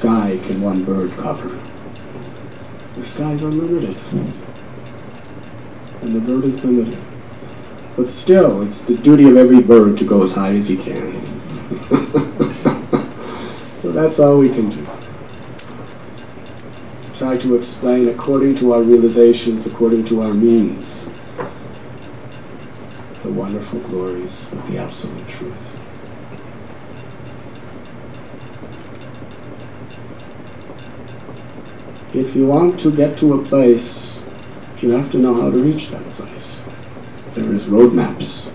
sky can one bird cover? The sky's unlimited. And the bird is limited. But still, it's the duty of every bird to go as high as he can. So that's all we can do. Try to explain according to our realizations, according to our means, the wonderful glories of the Absolute Truth. If you want to get to a place, you have to know how to reach that place. There is roadmaps.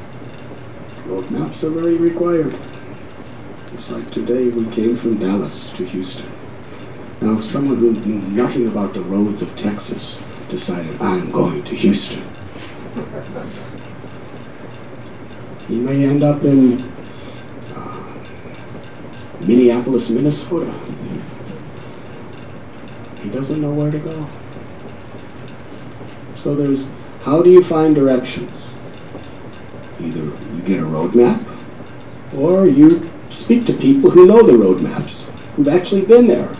Roadmaps are very required. It's like today we came from Dallas to Houston. Now someone who knew nothing about the roads of Texas decided, I'm going to Houston. He may end up in Minneapolis, Minnesota. He doesn't know where to go. So there's, how do you find directions? Either you get a roadmap, or you speak to people who know the roadmaps, who've actually been there.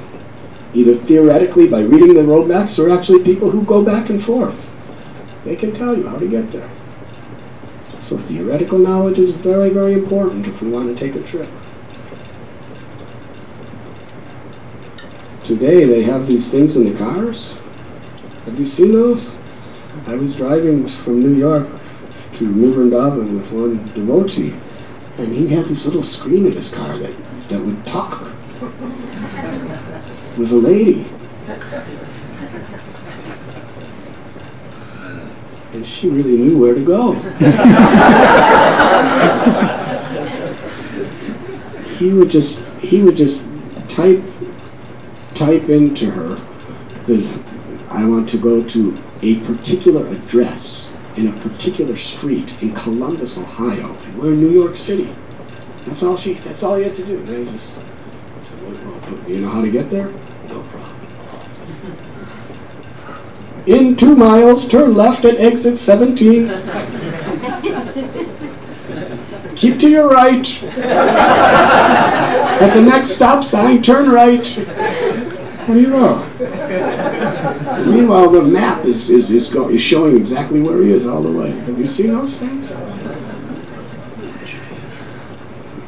Either theoretically by reading the roadmaps, or actually people who go back and forth. They can tell you how to get there. So theoretical knowledge is very, very important if we want to take a trip. Today they have these things in the cars. Have you seen those? I was driving from New York to New Vrindavan with one devotee, and he had this little screen in his car that would talk. It was a lady. And she really knew where to go. He would just type into her that I want to go to a particular address in a particular street in Columbus, Ohio. We're in New York City. That's all he had to do. They just said, well, you know how to get there? No problem. In 2 miles, turn left at exit 17. Keep to your right. At the next stop sign, turn right. There you go. Meanwhile, the map is showing exactly where he is all the way. Have you seen those things?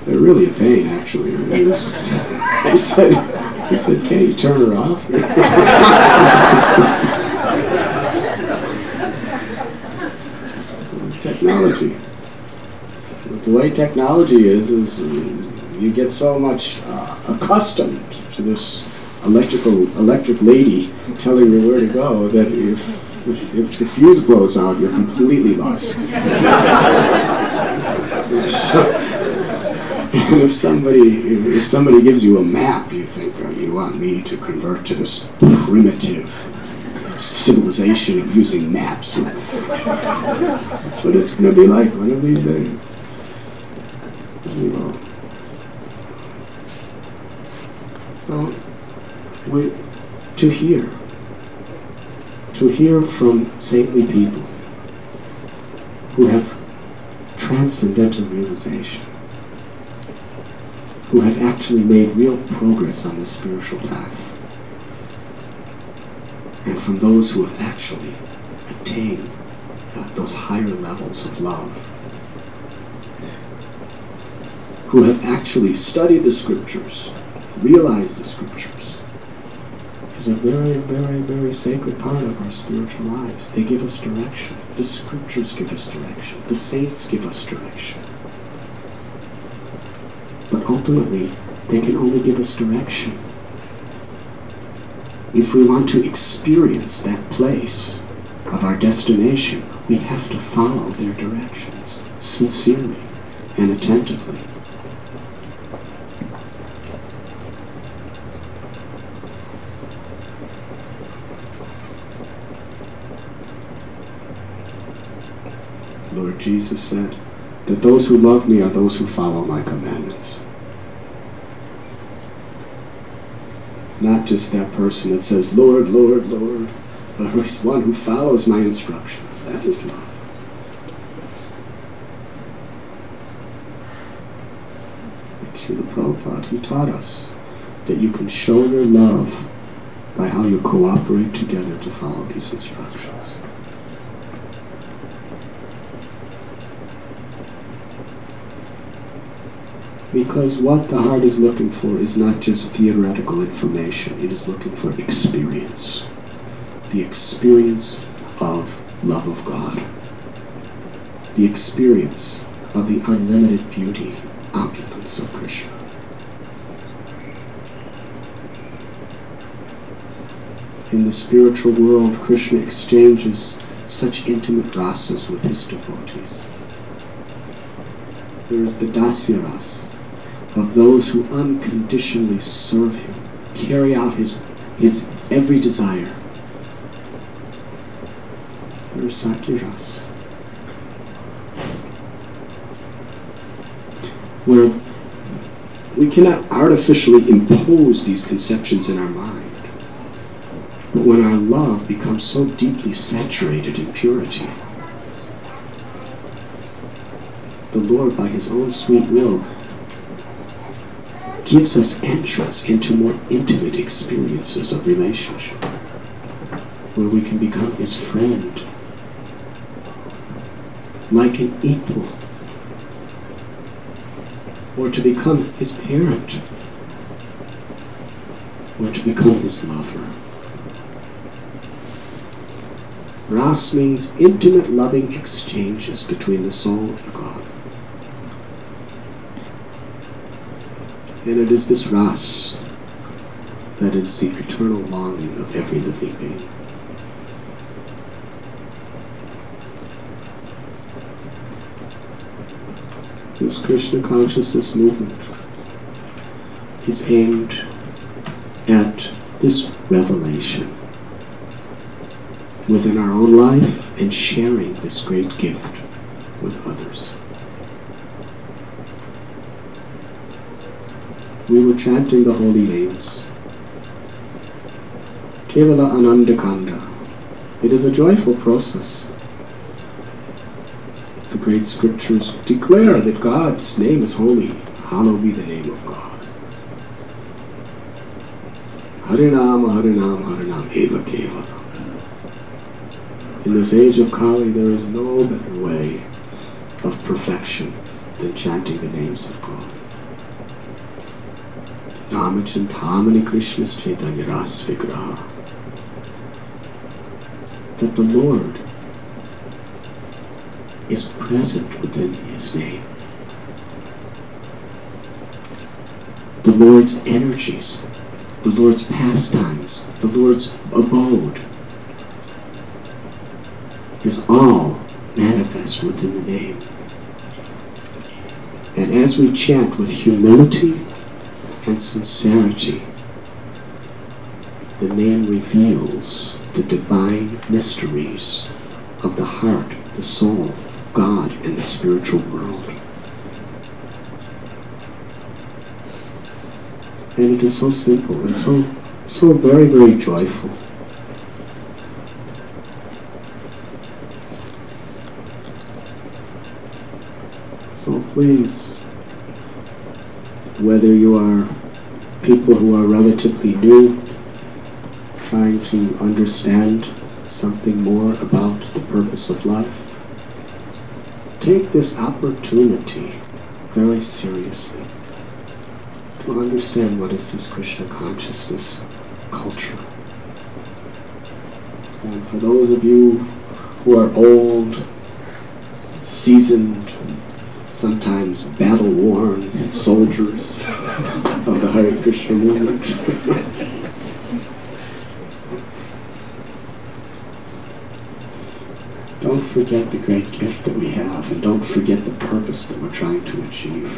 They're really a pain, actually. I said, can't you turn her off? Technology. The way technology is you get so much accustomed to this electric lady telling you where to go that if the fuse blows out, you're completely lost. And if somebody gives you a map, you think, oh, you want me to convert to this primitive civilization of using maps. That's what it's going to be like one of these days. So, to hear from saintly people who have transcendental realization, who have actually made real progress on the spiritual path, and from those who have actually attained those higher levels of love, who have actually studied the scriptures, realized the scriptures, is a very, very, very sacred part of our spiritual lives. They give us direction. The scriptures give us direction. The saints give us direction. But ultimately, they can only give us direction if we want to experience that place of our destination. We have to follow their directions sincerely and attentively. Lord Jesus said that those who love me are those who follow my commandments. Not just that person that says, Lord, Lord, Lord, but one who follows my instructions. That is love. Srila Prabhupada, he taught us that you can show your love by how you cooperate together to follow these instructions. Because what the heart is looking for is not just theoretical information, it is looking for experience. The experience of love of God. The experience of the unlimited beauty, opulence of Krishna. In the spiritual world, Krishna exchanges such intimate rasas with his devotees. There is the dasya rasa of those who unconditionally serve him, carry out his every desire. There is sakya rasa, where we cannot artificially impose these conceptions in our mind. But when our love becomes so deeply saturated in purity, the Lord, by his own sweet will, gives us entrance into more intimate experiences of relationship, where we can become his friend, like an equal, or to become his parent, or to become his lover. Ras means intimate loving exchanges between the soul and God. And it is this ras that is the eternal longing of every living being. This Krishna consciousness movement is aimed at this revelation within our own life and sharing this great gift with others. We were chanting the holy names. Kevala Anandakanda. It is a joyful process. The great scriptures declare that God's name is holy. Hallowed be the name of God. Harinam, Harinam, Harinam, Eva Kevala. In this age of Kali, there is no better way of perfection than chanting the names of God. Namachantamani Krishna's Chaitanya Ras Vigraha. That the Lord is present within his name. The Lord's energies, the Lord's pastimes, the Lord's abode is all manifest within the name. And as we chant with humility and sincerity, the name reveals the divine mysteries of the heart, the soul, God, and the spiritual world. And it is so simple and so very, very joyful. So please, whether you are people who are relatively new, trying to understand something more about the purpose of life, take this opportunity very seriously to understand what is this Krishna consciousness culture. And for those of you who are old, seasoned, sometimes battle-worn soldiers of the Hare Krishna movement, don't forget the great gift that we have, and don't forget the purpose that we're trying to achieve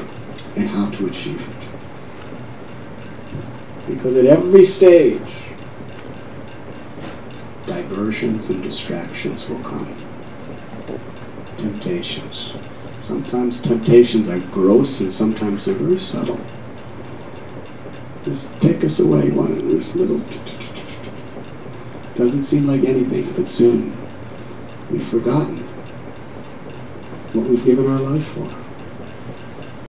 and how to achieve it. Because at every stage, diversions and distractions will come. Temptations. Sometimes temptations are gross and sometimes they're very subtle. Just take us away one of this little... Doesn't seem like anything, but soon we've forgotten what we've given our life for.